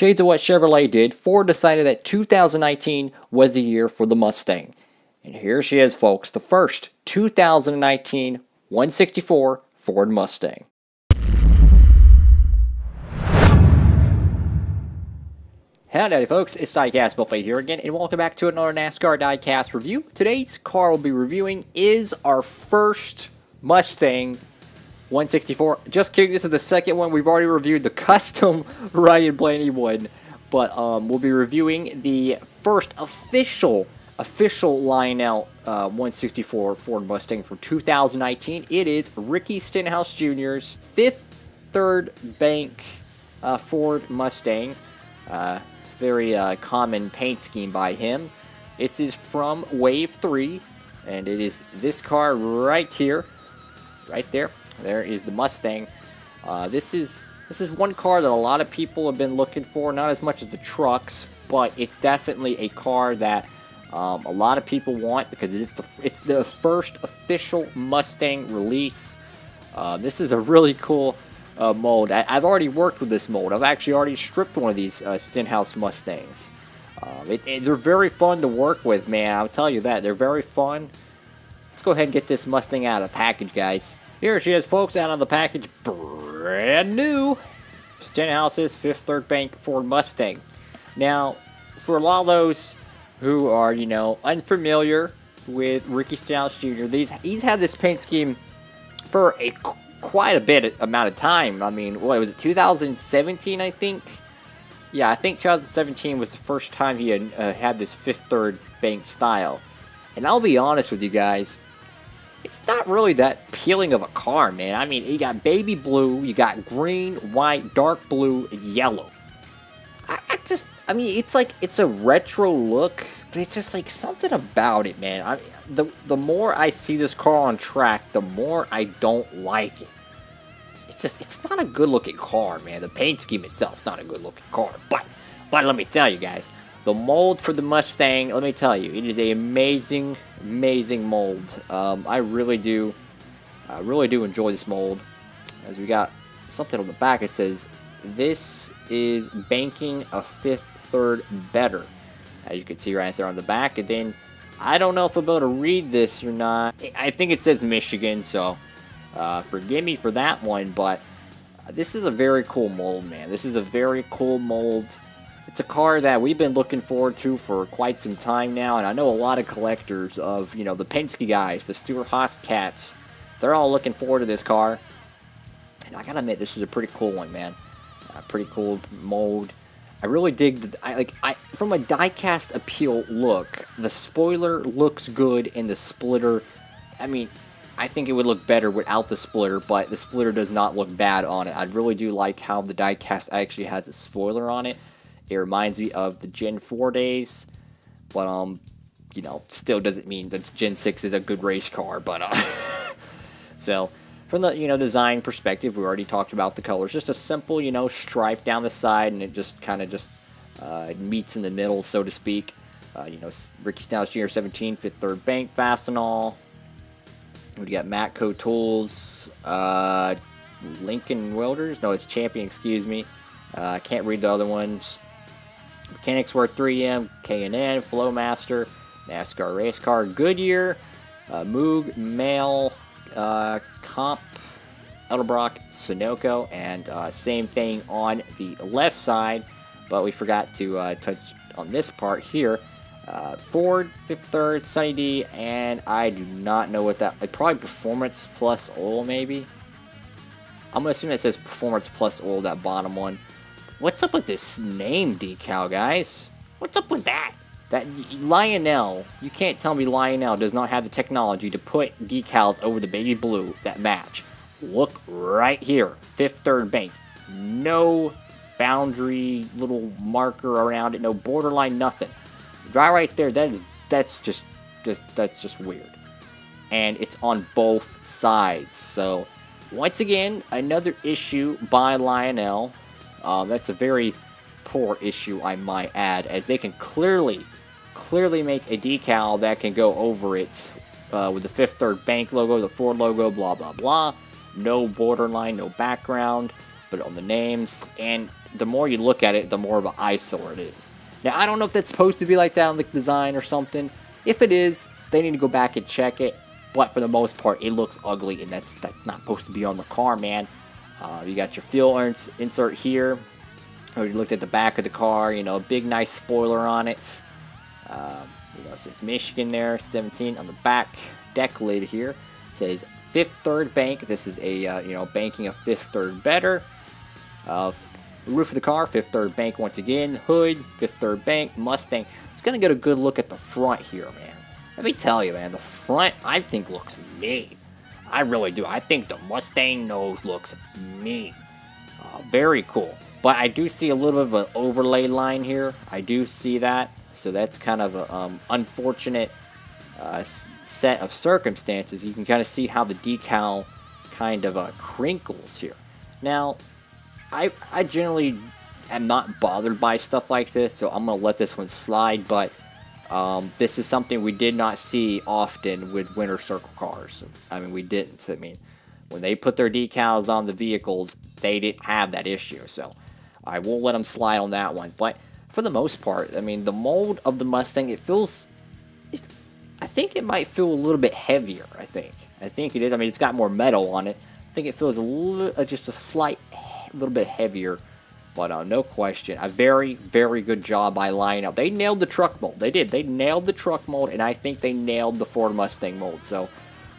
Shades of what Chevrolet did, Ford decided that 2019 was the year for the Mustang. And here she is, folks, the first 2019 164 Ford Mustang. Howdy folks, it's Diecastbuffet here again, and welcome back to another NASCAR Diecast review. Today's car we'll be reviewing is our first Mustang 164. Just kidding, this is the second one. We've already reviewed the custom Ryan Blaney one, but we'll be reviewing the first official Lionel 164 Ford Mustang for 2019. It is Ricky Stenhouse Jr.'s fifth third bank Ford Mustang. Very common paint scheme by him. This is from Wave 3, and it is this car right here, right there. There is the Mustang. This is one car that a lot of people have been looking for, not as much as the trucks, but it's definitely a car that a lot of people want because it's the first official Mustang release. This is a really cool mold. I've already worked with this mold. I've actually already stripped one of these Stenhouse Mustangs. They're very fun to work with, man. I'll tell you that. They're very fun. Let's go ahead and get this Mustang out of the package, guys. Here she is, folks, out of the package. Brand new. Stenhouse's fifth third bank Ford Mustang. Now, for a lot of those who are, unfamiliar with Ricky Stenhouse Jr., he's had this paint scheme for quite a bit amount of time. I mean, what was it, 2017, I think? Yeah, I think 2017 was the first time he had this fifth third bank style. And I'll be honest with you guys, it's not really that appealing of a car, man. I mean, you got baby blue, you got green, white, dark blue, and yellow. I mean, it's a retro look, but it's just like something about it, man. The more I see this car on track, the more I don't like it. It's not a good looking car, man. The paint scheme itself is not a good looking car. But let me tell you guys, the mold for the Mustang, let me tell you, it is an amazing mold. I really do enjoy this mold. As we got something on the back, it says, "This is banking a fifth third better." As you can see right there on the back. And then, I don't know if I'll be able to read this or not. I think it says Michigan, so forgive me for that one. But this is a very cool mold, man. This is a very cool mold. It's a car that we've been looking forward to for quite some time now. And I know a lot of collectors of, the Penske guys, the Stewart-Haas cats, they're all looking forward to this car. And I gotta admit, this is a pretty cool one, man. Pretty cool mold. I really dig from a diecast appeal look, the spoiler looks good, and the splitter, I mean, I think it would look better without the splitter, but the splitter does not look bad on it. I really do like how the diecast actually has a spoiler on it. It reminds me of the Gen 4 days, but still doesn't mean that Gen 6 is a good race car, but so from the design perspective, we already talked about the colors. Just a simple stripe down the side, and it just kind of meets in the middle, so to speak. Ricky Stenhouse Jr. 17, fifth third bank, Fastenal. We got Matco Tools, Lincoln Welders. No, it's Champion. Excuse me. I can't read the other ones. Mechanics Work 3M, K&N, Flowmaster, NASCAR Race Car, Goodyear, Moog, Mail, Comp, Edelbrock, Sunoco, and same thing on the left side, but we forgot to touch on this part here. Ford, fifth third, Sunny D, and I do not know what that, probably Performance Plus Oil, maybe. I'm gonna assume that says Performance Plus Oil, that bottom one. What's up with this name decal, guys? What's up with that? That Lionel, you can't tell me Lionel does not have the technology to put decals over the baby blue that match. Look right here, fifth third bank. No boundary, little marker around it, no borderline, nothing. Right there, that's just weird. And it's on both sides. So once again, another issue by Lionel. That's a very poor issue, I might add, as they can clearly make a decal that can go over it with the fifth third bank logo, the Ford logo, blah blah blah. No borderline, no background, but on the names. And the more you look at it, the more of an eyesore it is. Now, I don't know if that's supposed to be like that on the design or something. If it is, they need to go back and check it. But for the most part, it looks ugly, and that's not supposed to be on the car, man. You got your fuel insert here. Or you looked at the back of the car, you know, a big nice spoiler on it. You know, it says Michigan there, 17 on the back deck lid here. It says fifth third bank. This is a you know, banking a fifth third better. Roof of the car, fifth third bank once again. Hood, fifth third bank. Mustang. It's gonna get a good look at the front here, man. Let me tell you, man, the front I think looks mean. I really do. I think the Mustang nose looks mean. Very cool. But I do see a little bit of an overlay line here. I do see that. So that's kind of an unfortunate set of circumstances. You can kind of see how the decal kind of crinkles here. Now, I generally am not bothered by stuff like this, so I'm going to let this one slide. But this is something we did not see often with Winter Circle cars. I mean, we didn't. I mean, when they put their decals on the vehicles, they didn't have that issue. So I will let them slide on that one. But for the most part, I mean, the mold of the Mustang, it feels... I think it might feel a little bit heavier, I think it is. I mean, it's got more metal on it. I think it feels a little, just a slight, little bit heavier. But no question, a very, very good job by Lionel. They nailed the truck mold. They did. They nailed the truck mold, and I think they nailed the Ford Mustang mold. So,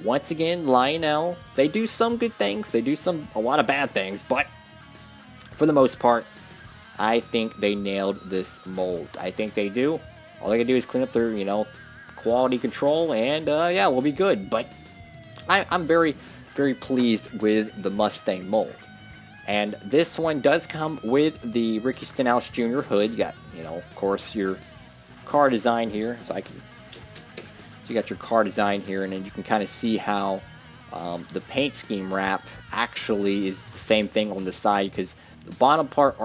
once again, Lionel, they do some good things. They do a lot of bad things. But, for the most part, I think they nailed this mold. I think they do. All they can do is clean up their, you know, quality control, and, yeah, we'll be good. But, I'm very, very pleased with the Mustang mold. And this one does come with the Ricky Stenhouse Jr. hood. You got, you know, of course, your car design here. So you got your car design here, and then you can kind of see how the paint scheme wrap actually is the same thing on the side, because the bottom part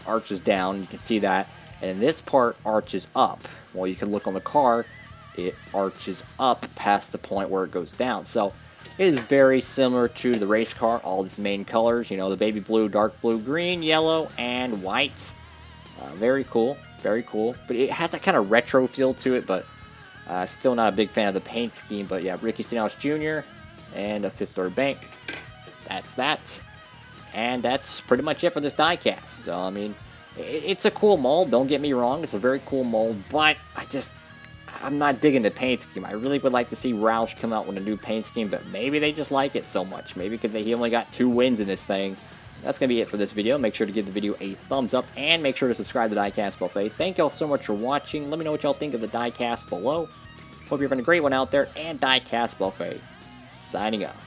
arches down. You can see that, and this part arches up. Well, you can look on the car; it arches up past the point where it goes down. So it is very similar to the race car, all its main colors, you know, the baby blue, dark blue, green, yellow, and white. Very cool, very cool. But it has that kind of retro feel to it, but still not a big fan of the paint scheme. But yeah, Ricky Stenhouse Jr. and a fifth third bank. That's that. And that's pretty much it for this diecast. So, I mean, it's a cool mold, don't get me wrong. It's a very cool mold, but I'm not digging the paint scheme. I really would like to see Roush come out with a new paint scheme, but maybe they just like it so much. Maybe because he only got 2 wins in this thing. That's going to be it for this video. Make sure to give the video a thumbs up, and make sure to subscribe to Diecastbuffet. Thank y'all so much for watching. Let me know what y'all think of the diecast below. Hope you're having a great one out there, and Diecastbuffet signing off.